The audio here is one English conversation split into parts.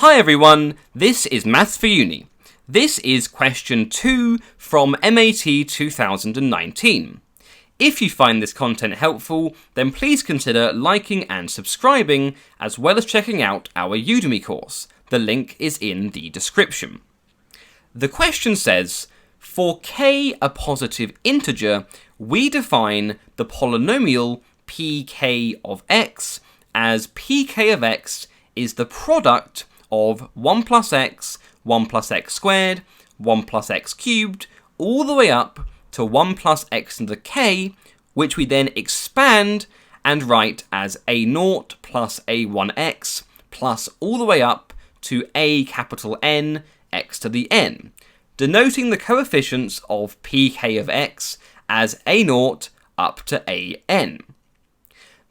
Hi everyone, this is Maths for Uni. This is question 2 from MAT 2019. If you find this content helpful, then please consider liking and subscribing, as well as checking out our Udemy course. The link is in the description. The question says, for k a positive integer, we define the polynomial pk of x as pk of x is the product of 1 plus x, 1 plus x squared, 1 plus x cubed, all the way up to 1 plus x to the k, which we then expand and write as a0 plus a1x plus all the way up to a capital N x to the n, denoting the coefficients of pk of x as a0 up to an.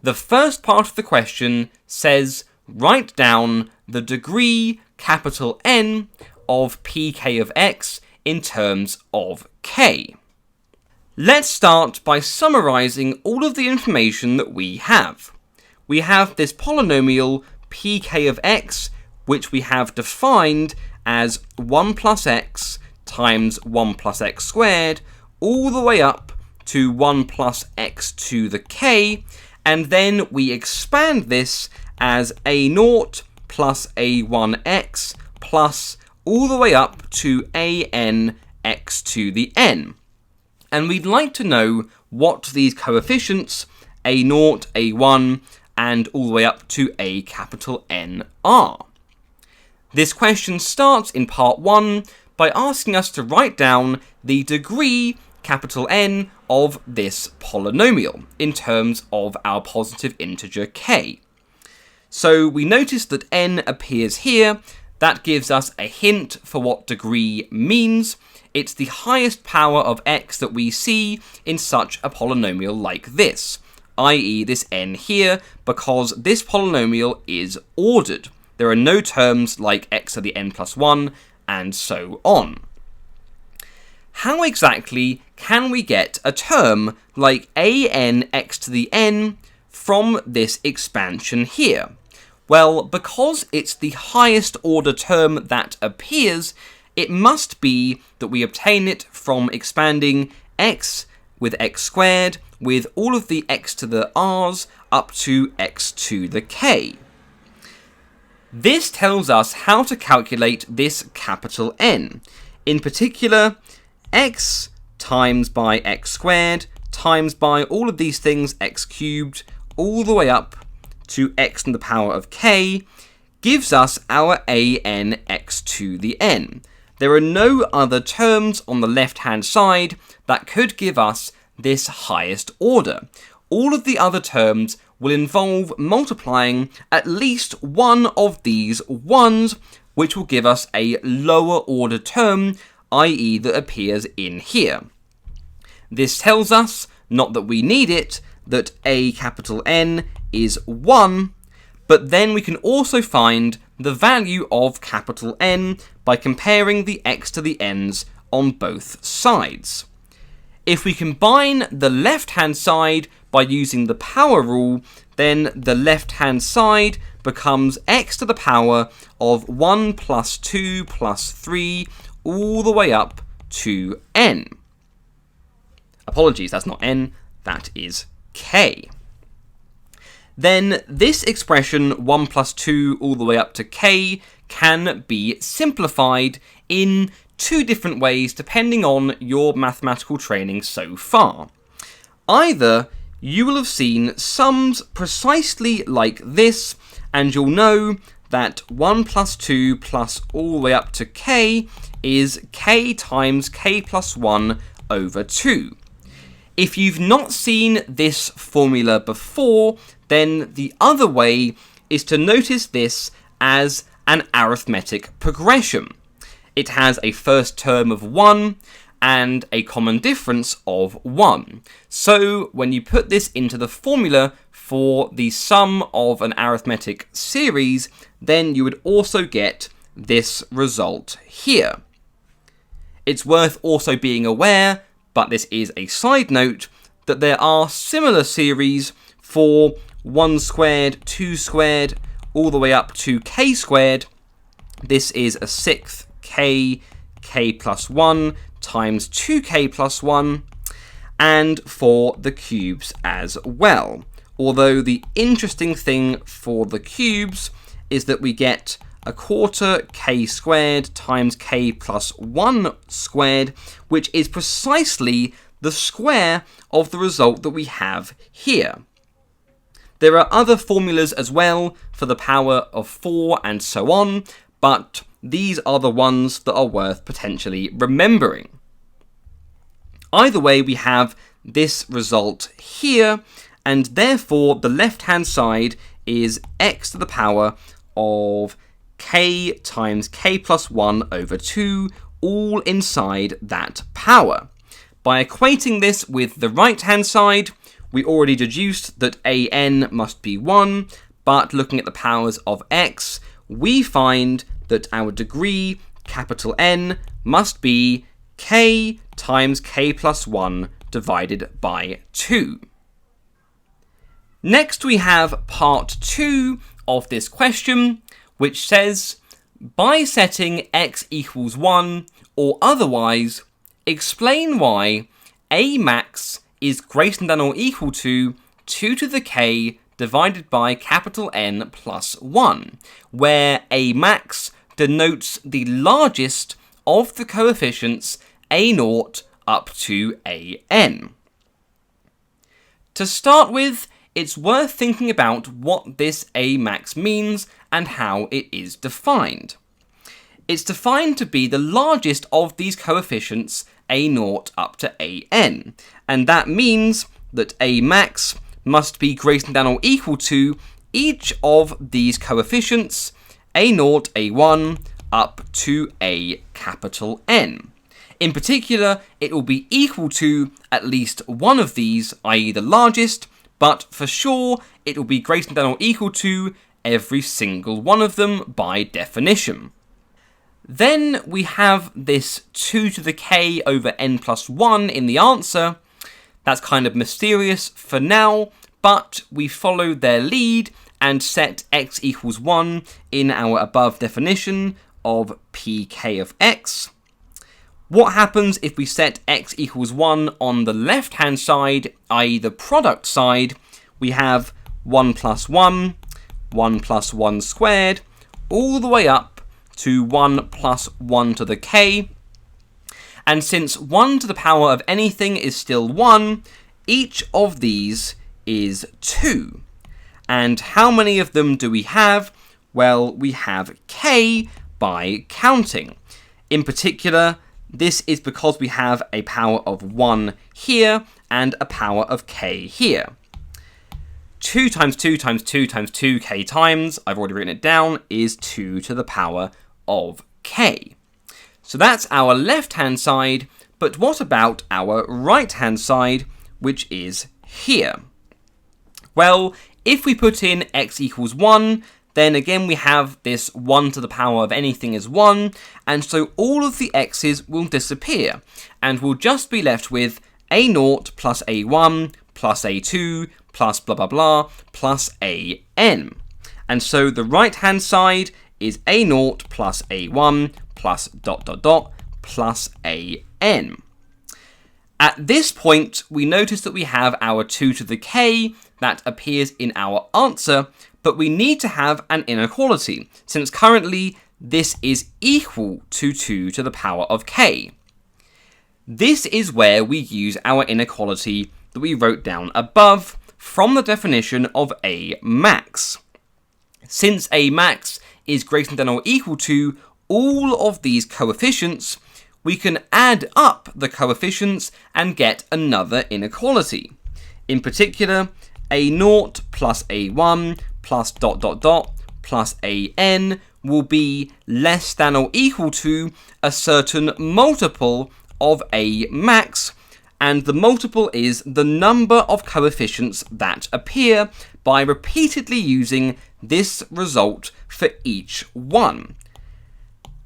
The first part of the question says, write down the degree capital N of pk of x in terms of k. Let's start by summarising all of the information that we have. We have this polynomial pk of x, which we have defined as 1 plus x times 1 plus x squared, all the way up to 1 plus x to the k, and then we expand this as a0 plus a1x plus all the way up to an x to the n. And we'd like to know what these coefficients, a0, a1, and all the way up to a capital N are. This question starts in part 1 by asking us to write down the degree capital N of this polynomial in terms of our positive integer k. So we notice that n appears here. That gives us a hint for what degree means. It's the highest power of x that we see in such a polynomial like this, i.e. this n here, because this polynomial is ordered. There are no terms like x to the n plus 1, and so on. How exactly can we get a term like an x to the n from this expansion here? Well, because it's the highest order term that appears, it must be that we obtain it from expanding x with x squared with all of the x to the r's up to x to the k. This tells us how to calculate this capital N. In particular, x times by x squared times by all of these things x cubed all the way up to x to the power of k gives us our an x to the n. There are no other terms on the left-hand side that could give us this highest order. All of the other terms will involve multiplying at least one of these ones, which will give us a lower order term, i.e. that appears in here. This tells us, not that we need it, that a capital N is 1, but then we can also find the value of capital N by comparing the x to the n's on both sides. If we combine the left-hand side by using the power rule, then the left-hand side becomes x to the power of 1 plus 2 plus 3 all the way up to n. Apologies, that's not n, that is k. Then this expression 1 plus 2 all the way up to k can be simplified in two different ways depending on your mathematical training so far. Either you will have seen sums precisely like this, and you'll know that 1 plus 2 plus all the way up to k is k times k plus 1 over 2. If you've not seen this formula before, then the other way is to notice this as an arithmetic progression. It has a first term of 1 and a common difference of 1. So when you put this into the formula for the sum of an arithmetic series, then you would also get this result here. It's worth also being aware, but this is a side note, that there are similar series for 1 squared, 2 squared, all the way up to k squared, this is a sixth k plus 1 times 2k plus 1, and for the cubes as well. Although the interesting thing for the cubes is that we get a quarter k squared times k plus 1 squared, which is precisely the square of the result that we have here. There are other formulas as well for the power of 4 and so on, but these are the ones that are worth potentially remembering. Either way, we have this result here, and therefore the left-hand side is x to the power of k times k plus 1 over 2, all inside that power. By equating this with the right-hand side, we already deduced that an must be 1, but looking at the powers of x, we find that our degree, capital N, must be k times k plus 1 divided by 2. Next we have part 2 of this question, which says, by setting x equals 1 or otherwise, explain why a max is greater than or equal to 2 to the k divided by capital N plus 1, where a max denotes the largest of the coefficients a0 up to an. To start with, it's worth thinking about what this a max means and how it is defined. It's defined to be the largest of these coefficients a0 up to an, and that means that a max must be greater than or equal to each of these coefficients a0, a1, up to a capital N. In particular, it will be equal to at least one of these, i.e. the largest, but for sure it will be greater than or equal to every single one of them by definition. Then we have this 2 to the k over n plus 1 in the answer. That's kind of mysterious for now, but we follow their lead and set x equals 1 in our above definition of pk of x. What happens if we set x equals 1 on the left-hand side, i.e. the product side? We have 1 plus 1, 1 plus 1 squared, all the way up to 1 plus 1 to the k. And since 1 to the power of anything is still 1, each of these is 2. And how many of them do we have? Well, we have k by counting. In particular, this is because we have a power of 1 here and a power of k here. 2 times 2 times 2 times 2k times, I've already written it down, is 2 to the power of k. So that's our left-hand side, but what about our right-hand side, which is here? Well, if we put in x equals 1, then again we have this 1 to the power of anything is 1, and so all of the x's will disappear, and we'll just be left with a0 plus a1 plus a2 plus blah blah blah plus an. And so the right-hand side is a0 plus a1 plus ... plus an. At this point, we notice that we have our 2 to the k that appears in our answer, but we need to have an inequality, since currently this is equal to 2 to the power of k. This is where we use our inequality that we wrote down above from the definition of a max. Since a max is greater than or equal to all of these coefficients, we can add up the coefficients and get another inequality. In particular, a0 plus a1 plus ... plus an will be less than or equal to a certain multiple of a max, and the multiple is the number of coefficients that appear by repeatedly using this result for each one.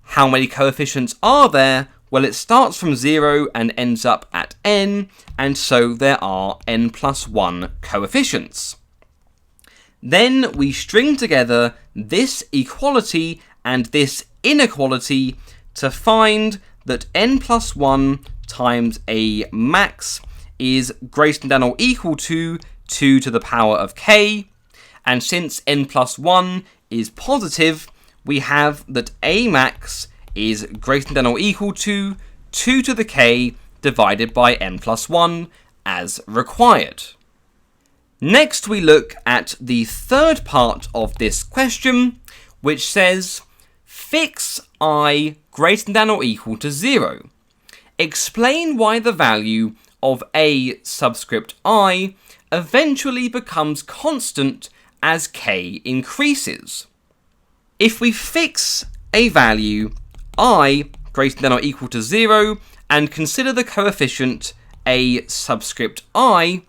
How many coefficients are there? Well, it starts from 0 and ends up at n, and so there are n plus 1 coefficients. Then we string together this equality and this inequality to find that n plus 1 times a max is greater than or equal to 2 to the power of k, and since n plus 1 is positive, we have that a max is greater than or equal to 2 to the k divided by n plus 1 as required. Next we look at the third part of this question, which says fix I greater than or equal to 0. Explain why the value of a subscript I eventually becomes constant as k increases. If we fix a value I greater than or equal to 0 and consider the coefficient a subscript I,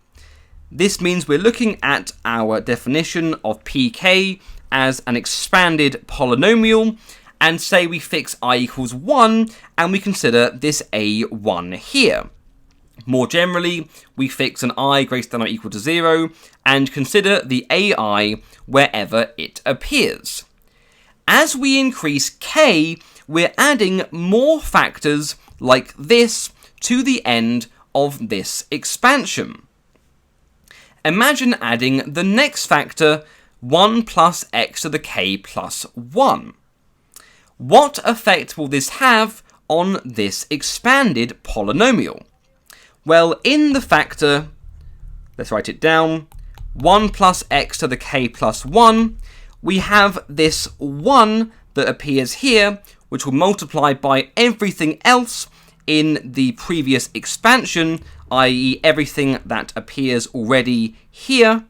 this means we're looking at our definition of pk as an expanded polynomial, and say we fix I equals 1 and we consider this a1 here. More generally, we fix an I greater than or equal to 0 and consider the ai wherever it appears. As we increase k, we're adding more factors like this to the end of this expansion. Imagine adding the next factor, 1 plus x to the k plus 1. What effect will this have on this expanded polynomial? Well, in the factor, let's write it down, 1 plus x to the k plus 1, we have this 1 that appears here, which will multiply by everything else in the previous expansion, i.e. everything that appears already here.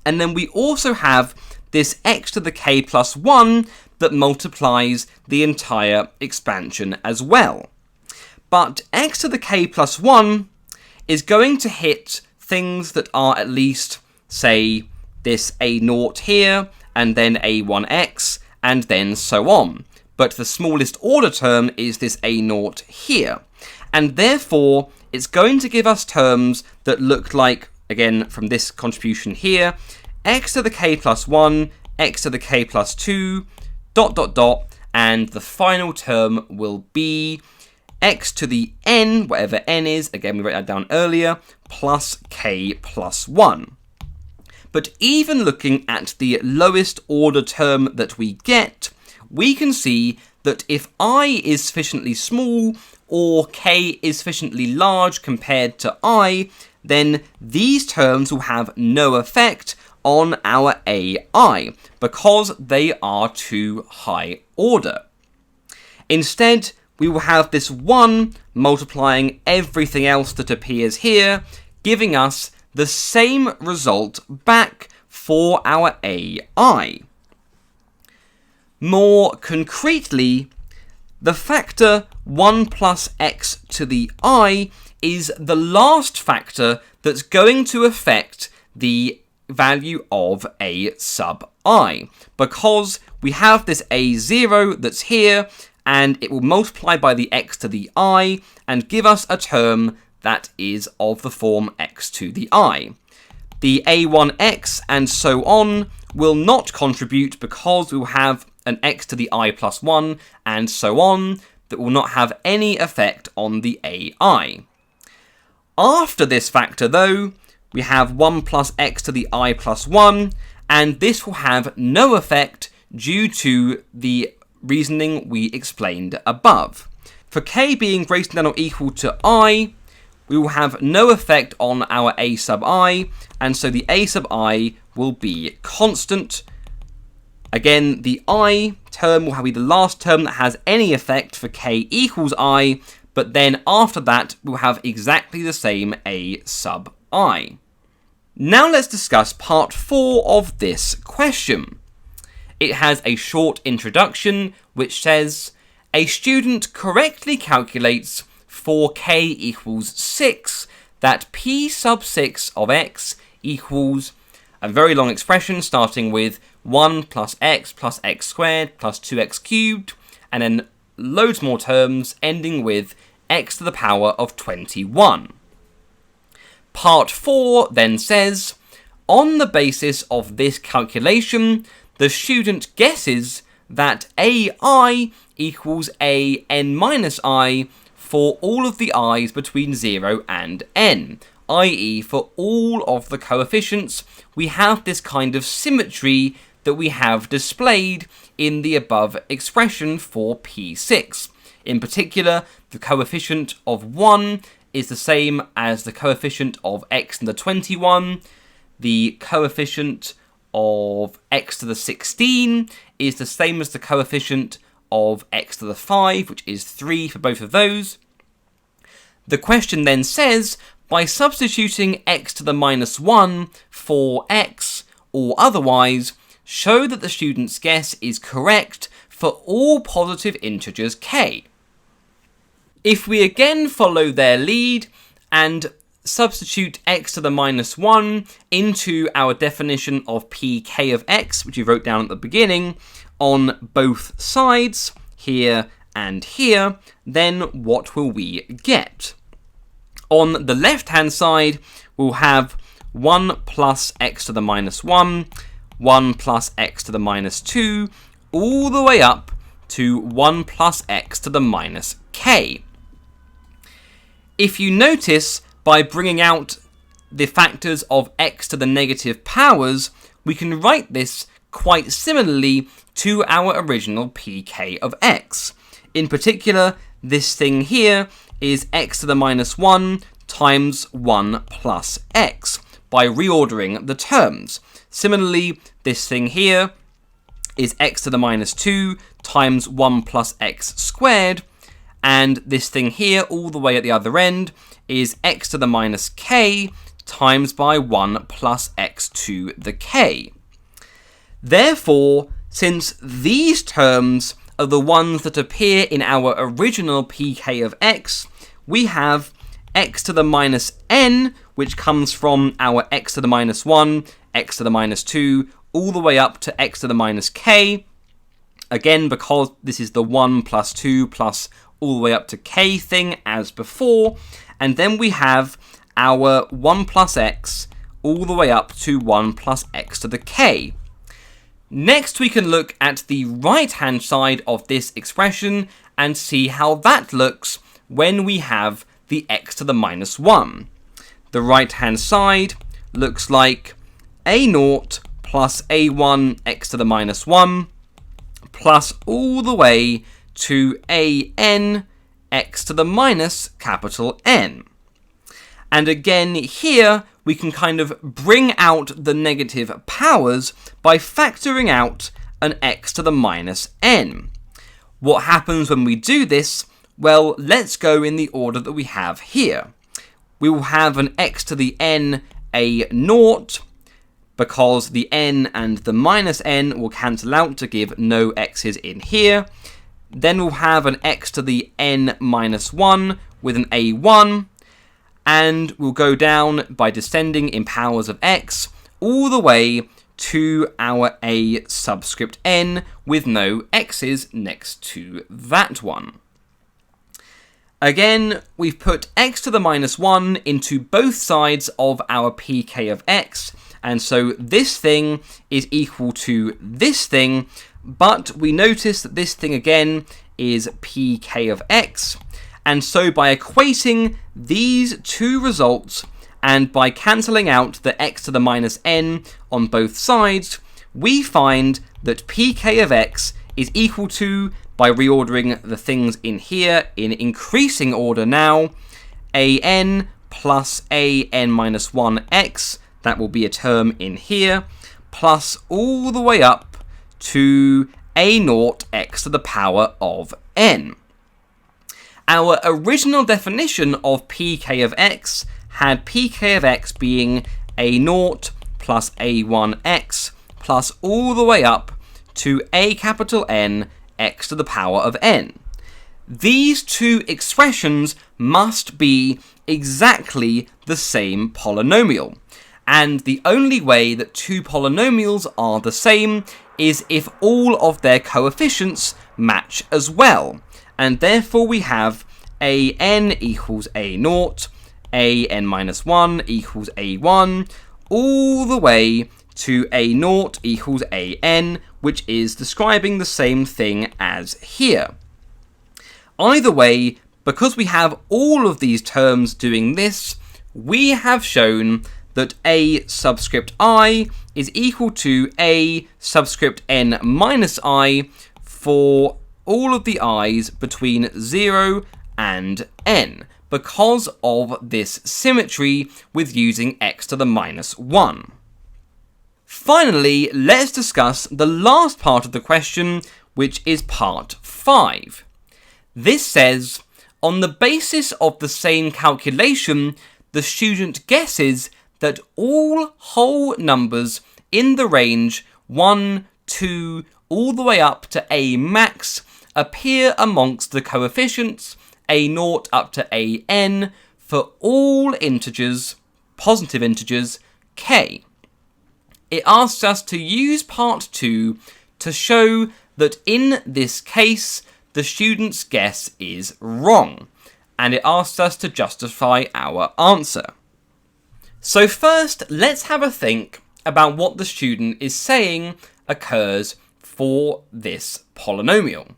And then we also have this x to the k plus 1 that multiplies the entire expansion as well. But x to the k plus 1 is going to hit things that are at least, say, this a0 here, and then a1x, and then so on. But the smallest order term is this a0 here. And therefore, it's going to give us terms that look like, again, from this contribution here, x to the k plus 1, x to the k plus 2, ... and the final term will be x to the n, whatever n is, again we wrote that down earlier, plus k plus 1. But even looking at the lowest order term that we get, we can see that if I is sufficiently small or k is sufficiently large compared to I, then these terms will have no effect on our ai because they are too high order. Instead, we will have this 1 multiplying everything else that appears here, giving us the same result back for our ai. More concretely, the factor 1 plus x to the I is the last factor that's going to affect the value of a sub I, because we have this a0 that's here, and it will multiply by the x to the I and give us a term that is of the form x to the I. The a1x and so on will not contribute because we will have an x to the I plus 1 and so on that will not have any effect on the ai. After this factor though, we have 1 plus x to the I plus 1, and this will have no effect due to the reasoning we explained above. For k being greater than or equal to I, we will have no effect on our a sub I, and so the a sub I will be constant. Again, the I term will be the last term that has any effect for k equals I, but then after that we'll have exactly the same a sub I. Now let's discuss part 4 of this question. It has a short introduction which says, a student correctly calculates for k equals 6 that p sub 6 of x equals a very long expression starting with 1 plus x squared plus 2x cubed, and then loads more terms ending with x to the power of 21. Part 4 then says, on the basis of this calculation, the student guesses that ai equals a n minus I for all of the i's between 0 and n, i.e. for all of the coefficients, we have this kind of symmetry that we have displayed in the above expression for P6. In particular, the coefficient of 1 is the same as the coefficient of x to the 21, the coefficient of x to the 16 is the same as the coefficient of x to the 5, which is 3 for both of those. The question then says, by substituting x to the minus 1 for x, or otherwise, show that the student's guess is correct for all positive integers k. If we again follow their lead and substitute x to the minus 1 into our definition of pk of x, which we wrote down at the beginning, on both sides, here and here, then what will we get? On the left-hand side, we'll have 1 plus x to the minus 1, 1 plus x to the minus 2, all the way up to 1 plus x to the minus k. If you notice, by bringing out the factors of x to the negative powers, we can write this quite similarly to our original pk of x. In particular, this thing here is x to the minus 1 times 1 plus x, by reordering the terms. Similarly, this thing here is x to the minus 2 times 1 plus x squared, and this thing here, all the way at the other end, is x to the minus k times by 1 plus x to the k. Therefore, since these terms are the ones that appear in our original pk of x, we have x to the minus n, which comes from our x to the minus 1, x to the minus 2, all the way up to x to the minus k. Again, because this is the 1 plus 2 plus all the way up to k thing as before. And then we have our 1 plus x all the way up to 1 plus x to the k. Next, we can look at the right-hand side of this expression and see how that looks when we have the x to the minus 1. The right-hand side looks like a0 plus a1 x to the minus 1 plus all the way to an x to the minus capital N. And again here we can kind of bring out the negative powers by factoring out an x to the minus n. What happens when we do this? Well, let's go in the order that we have here. We will have an x to the n a0, because the n and the minus n will cancel out to give no x's in here. Then we'll have an x to the n minus 1 with an a1, and we'll go down by descending in powers of x all the way to our a subscript n with no x's next to that one. Again, we've put x to the minus 1 into both sides of our pk of x, and so this thing is equal to this thing, but we notice that this thing again is pk of x, and so by equating these two results and by cancelling out the x to the minus n on both sides, we find that pk of x is equal to, by reordering the things in here in increasing order now, an plus an minus 1x, that will be a term in here, plus all the way up to a0 x to the power of n. Our original definition of pk of x had pk of x being a0 plus a1x plus all the way up to a capital N x to the power of n. These two expressions must be exactly the same polynomial, and the only way that two polynomials are the same is if all of their coefficients match as well, and therefore we have an equals a0, an minus 1 equals a1, all the way to a0 equals an, which is describing the same thing as here. Either way, because we have all of these terms doing this, we have shown that a subscript I is equal to a subscript n minus I for all of the i's between 0 and n, because of this symmetry with using x to the minus 1. Finally, let's discuss the last part of the question, which is part 5. This says, on the basis of the same calculation, the student guesses that all whole numbers in the range 1, 2, all the way up to a max appear amongst the coefficients a0 up to an for all integers, positive integers, k. It asks us to use part 2 to show that in this case, the student's guess is wrong, and it asks us to justify our answer. So first, let's have a think about what the student is saying occurs for this polynomial.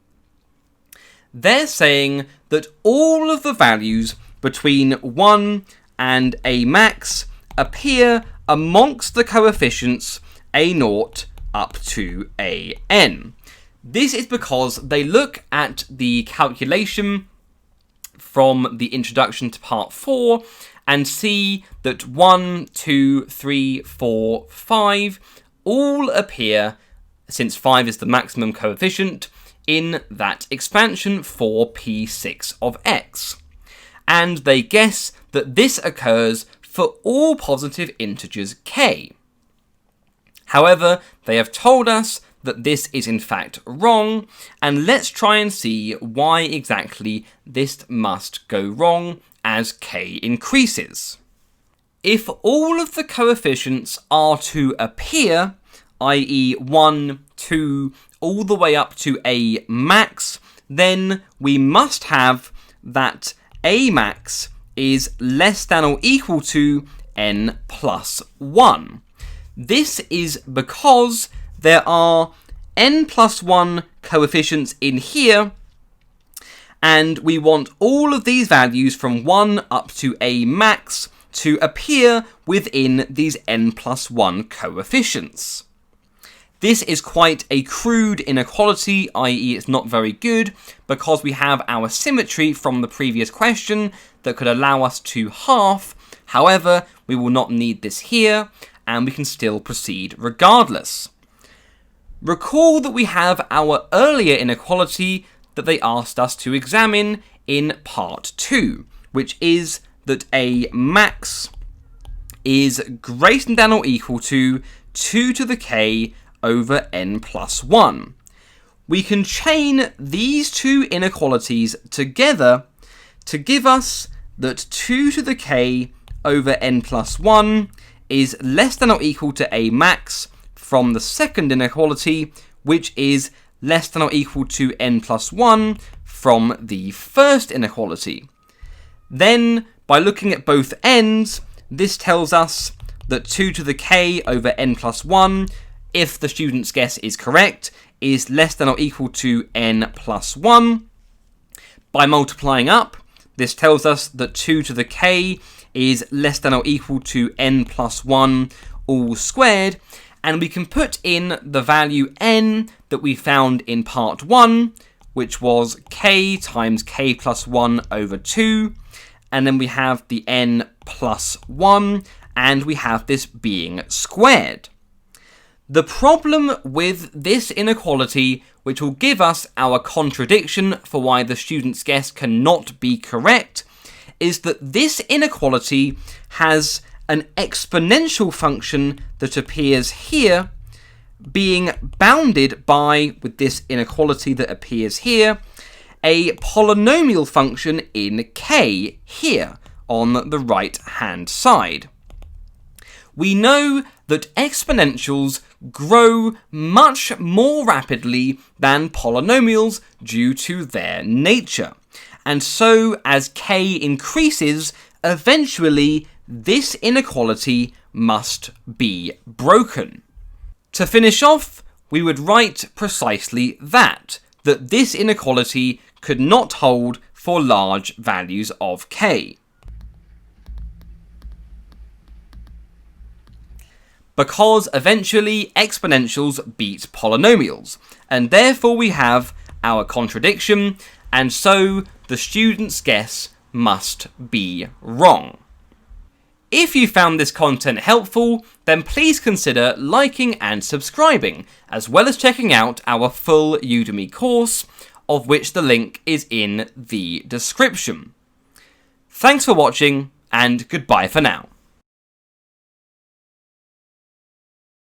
They're saying that all of the values between 1 and a max appear amongst the coefficients a0 up to an. This is because they look at the calculation from the introduction to part 4 and see that 1, 2, 3, 4, 5 all appear, since 5 is the maximum coefficient, in that expansion for P6 of x. And they guess that this occurs for all positive integers k. However, they have told us that this is in fact wrong, and let's try and see why exactly this must go wrong as k increases. If all of the coefficients are to appear, i.e. 1, 2, all the way up to a max, then we must have that a max is less than or equal to n plus 1. This is because there are n plus 1 coefficients in here, and we want all of these values from 1 up to a max to appear within these n plus 1 coefficients. This is quite a crude inequality, i.e. it's not very good, because we have our symmetry from the previous question that could allow us to half. However, we will not need this here, and we can still proceed regardless. Recall that we have our earlier inequality that they asked us to examine in part 2, which is that a max is greater than or equal to 2 to the k over n plus 1. We can chain these two inequalities together to give us that 2 to the k over n plus 1 is less than or equal to a max from the second inequality, which is less than or equal to n plus 1 from the first inequality. Then, by looking at both ends, this tells us that 2 to the k over n plus 1, if the student's guess is correct, is less than or equal to n plus 1. By multiplying up, this tells us that 2 to the k is less than or equal to n plus 1 all squared, and we can put in the value n that we found in part 1, which was k times k plus 1 over 2, and then we have the n plus 1, and we have this being squared. The problem with this inequality, which will give us our contradiction for why the student's guess cannot be correct, is that this inequality has an exponential function that appears here being bounded by, with this inequality that appears here, a polynomial function in k here on the right hand side. We know that exponentials grow much more rapidly than polynomials due to their nature. And so, as k increases, eventually this inequality must be broken. To finish off, we would write precisely that this inequality could not hold for large values of k. Because eventually exponentials beat polynomials, and therefore we have our contradiction, and so the student's guess must be wrong. If you found this content helpful, then please consider liking and subscribing, as well as checking out our full Udemy course, of which the link is in the description. Thanks for watching, and goodbye for now.